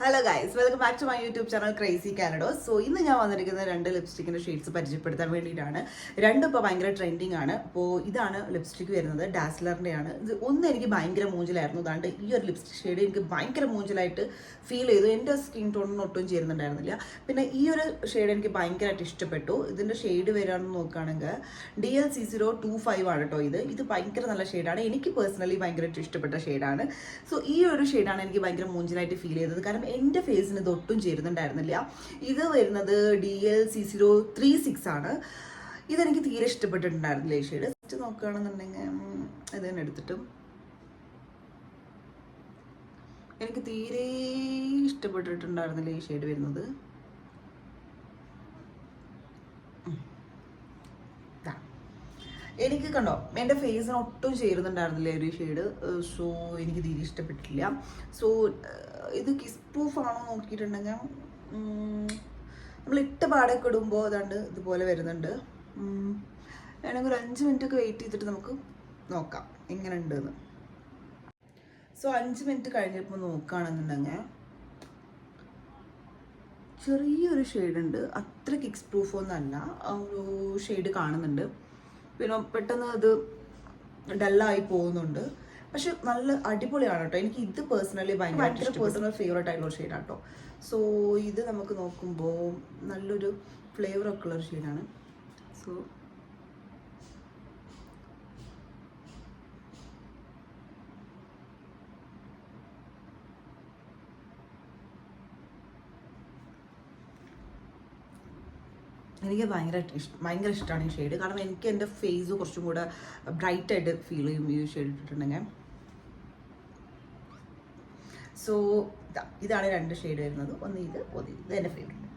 Hello guys, welcome back to my YouTube channel Crazy Canado. So ഇന്ന് ഞാൻ വന്നിരിക്കുന്ന രണ്ട് ലിപ്സ്റ്റിക്കിൻ്റെ ഷെയ്ഡ്സ് പരിചയപ്പെടുത്താൻ വേണ്ടിയിട്ടാണ്. രണ്ടും ഇപ്പോൾ ഭയങ്കര ട്രെൻഡിങ് ആണ്. അപ്പോൾ ഇതാണ് ലിപ്സ്റ്റിക്ക് വരുന്നത്, ഡാസ്ലറിൻ്റെയാണ്. ഇത് ഒന്ന് എനിക്ക് ഭയങ്കര മൂഞ്ചലായിരുന്നു. അതാണ്ട് ഈ ഒരു ലിപ്സ്റ്റിക് ഷെയ്ഡ് എനിക്ക് ഭയങ്കര മൂഞ്ചലായിട്ട് ഫീൽ ചെയ്തു. എൻ്റെ സ്കിൻ ടോണിന് ഒട്ടും ചേരുന്നുണ്ടായിരുന്നില്ല. പിന്നെ ഈ ഒരു ഷെയ്ഡ് എനിക്ക് ഭയങ്കരമായിട്ട് ഇഷ്ടപ്പെട്ടു. ഇതിൻ്റെ ഷെയ്ഡ് വരാമെന്ന് നോക്കുകയാണെങ്കിൽ DL-C025 ആണ് കേട്ടോ. ഇത് ഭയങ്കര നല്ല ഷെയ്ഡാണ്. എനിക്ക് പേഴ്സണലി ഭയങ്കരമായിട്ട് ഇഷ്ടപ്പെട്ട ഷെയ്ഡാണ്. സോ ഈ ഒരു ഷെയ്ഡാണ് എനിക്ക് ഭയങ്കര മൂഞ്ചലായിട്ട് ഫീൽ ചെയ്തത്. കാരണം എൻ്റെ ഫേസിന് ഇത് ഒട്ടും ചേരുന്നുണ്ടായിരുന്നില്ല. ഇത് വരുന്നത് DL-C036 ആണ്. ഇതെനിക്ക് തീരെ ഇഷ്ടപ്പെട്ടിട്ടുണ്ടായിരുന്നില്ല ഈ ഷെയ്ഡ്. ഫസ്റ്റ് നോക്കുകയാണെന്നുണ്ടെങ്കിൽ ഇത് തന്നെ എടുത്തിട്ടും എനിക്ക് തീരെ ഇഷ്ടപ്പെട്ടിട്ടുണ്ടായിരുന്നില്ല ഈ ഷെയ്ഡ് വരുന്നത്. എനിക്ക് കണ്ടോ, എൻ്റെ ഫേസിന് ഒട്ടും ചേരുന്നുണ്ടായിരുന്നില്ല ഒരു ഷെയ്ഡ്. സോ എനിക്ക് തീരെ ഇഷ്ടപ്പെട്ടില്ല. സോ ഇത് കിസ് പ്രൂഫ് ആണോ നോക്കിയിട്ടുണ്ടെങ്കിൽ നമ്മൾ ഇട്ട പാടൊക്കെ ഇടുമ്പോൾ അതാണ്ട് ഇതുപോലെ വരുന്നുണ്ട്. വേണമെങ്കിൽ ഒരു 5 മിനിറ്റ് ഒക്കെ വെയിറ്റ് ചെയ്തിട്ട് നമുക്ക് നോക്കാം എങ്ങനെ ഉണ്ടെന്ന്. സോ 5 മിനിറ്റ് കഴിഞ്ഞപ്പോൾ നോക്കുകയാണെന്നുണ്ടെങ്കിൽ ചെറിയൊരു ഷെയ്ഡ് ഉണ്ട്. അത്ര കിക്സ് പ്രൂഫ് ഒന്നല്ല, ഒരു ഷെയ്ഡ് കാണുന്നുണ്ട്. പിന്നെ പെട്ടെന്ന് അത് ഡല്ലായി പോകുന്നുണ്ട്. പക്ഷെ നല്ല അടിപൊളിയാണ് കേട്ടോ. എനിക്ക് ഇത് പേഴ്സണലി ഭയങ്കര പേഴ്സണൽ ഫേവറേറ്റ് ആയിട്ടുള്ള ഷെയ്ഡാണ് കേട്ടോ. സോ ഇത് നമുക്ക് നോക്കുമ്പോൾ നല്ലൊരു ഫ്ലേവറൊക്കെ ഉള്ളൊരു ഷെയ്ഡാണ്. സോ എനിക്ക് ഭയങ്കര ഇഷ്ടമാണ് ഈ ഷെയ്ഡ്. കാരണം എനിക്ക് എൻ്റെ ഫേസ് കുറച്ചും കൂടെ ബ്രൈറ്റ് ആയിട്ട് ഫീൽ ചെയ്യും ഈ ഷെയ്ഡ് ഇട്ടിട്ടുണ്ടെങ്കിൽ. സോ ഇതാണ് രണ്ട് ഷെയ്ഡ് വരുന്നത്. ഒന്ന് ഇത് എൻ്റെ ഫേവറേറ്റ്.